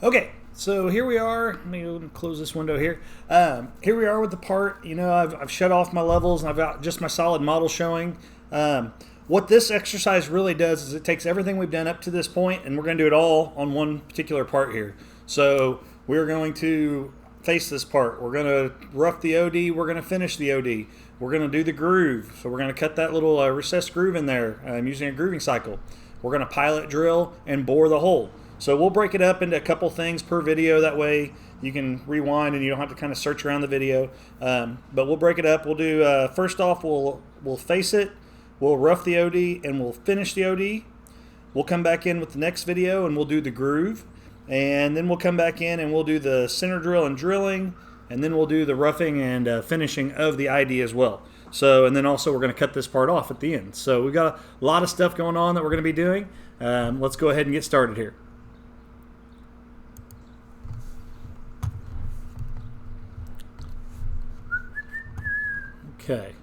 Okay, so here we are. Let me go and close this window here. Here we are with the part. You know, I've shut off my levels and I've got just my solid model showing. What this exercise really does is it takes everything we've done up to this point and we're going to do it all on one particular part here. So we're going to face this part. We're going to rough the OD. We're going to finish the OD. We're going to do the groove. So we're going to cut that little recessed groove in there using a grooving cycle. We're going to pilot drill and bore the hole. So we'll break it up into a couple things per video. That way you can rewind and you don't have to kind of search around the video. But we'll break it up. We'll do, first off, we'll face it. We'll rough the OD and we'll finish the OD. We'll come back in with the next video and we'll do the groove. And then we'll come back in and we'll do the center drill and drilling. And then we'll do the roughing and finishing of the ID as well. So, and then also we're going to cut this part off at the end. So we've got a lot of stuff going on that we're going to be doing. Let's go ahead and get started here. Okay,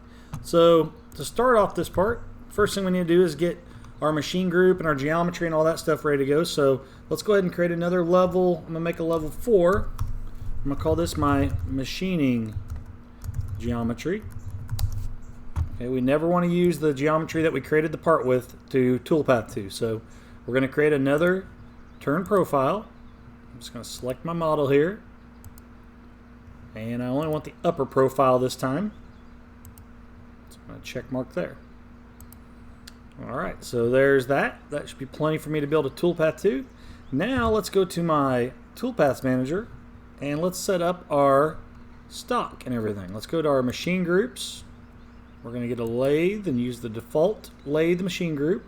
so to start off this part, first thing we need to do is get our machine group and our geometry and all that stuff ready to go. So let's go ahead and create another level. I'm going to make a level 4. I'm going to call this my machining geometry. Okay, we never want to use the geometry that we created the part with to toolpath to. So we're going to create another turn profile. I'm just going to select my model here. And I only want the upper profile this time. A check mark there. Alright, so there's that. That should be plenty for me to build a toolpath to. Now let's go to my toolpaths manager and let's set up our stock and everything. Let's go to our machine groups. We're going to get a lathe and use the default lathe machine group.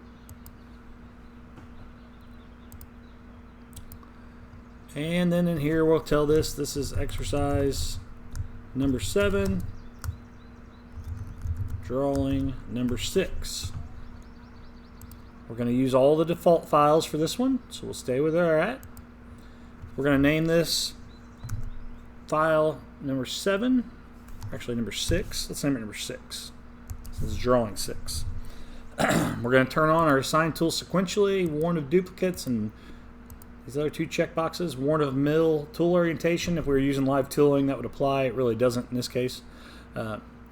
And then in here we'll tell this is exercise number 7. Drawing number 6. We're going to use all the default files for this one, so we'll stay where they're at. We're going to name this file number 7, actually number 6. Let's name it number 6. This is drawing 6. We're going to turn on our assign tools sequentially, warn of duplicates, and these other two checkboxes. Warn of mill tool orientation. If we were using live tooling, that would apply. It really doesn't in this case.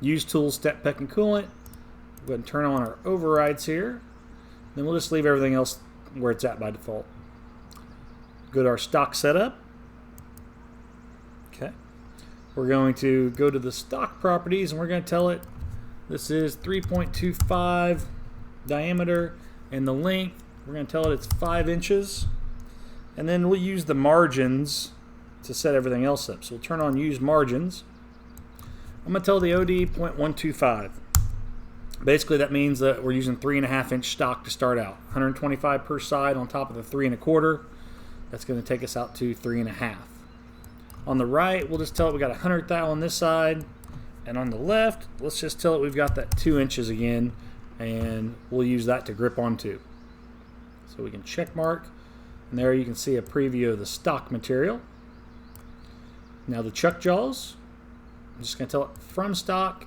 Use tools, step, peck, and coolant. Go ahead and turn on our overrides here. Then we'll just leave everything else where it's at by default. Go to our stock setup. Okay. We're going to go to the stock properties and we're going to tell it this is 3.25 diameter and the length. We're going to tell it it's 5 inches. And then we'll use the margins to set everything else up. So we'll turn on use margins. I'm going to tell the OD 0.125. Basically that means that we're using 3.5 inch stock to start out. 125 per side on top of the 3.25. That's going to take us out to 3.5. On the right, we'll just tell it we got 100 thou on this side. And on the left, let's just tell it we've got that 2 inches again. And we'll use that to grip onto. So we can check mark. And there you can see a preview of the stock material. Now the chuck jaws. I'm just going to tell it from stock,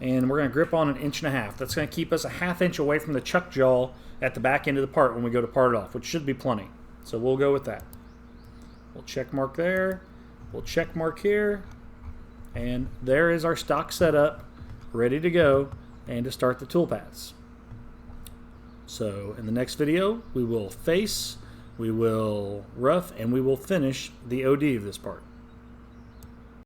and we're going to grip on 1.5 inches. That's going to keep us a 1/2 inch away from the chuck jaw at the back end of the part when we go to part it off, which should be plenty. So we'll go with that. We'll check mark there. We'll check mark here. And there is our stock setup, ready to go, and to start the toolpaths. So in the next video, we will face, we will rough, and we will finish the OD of this part.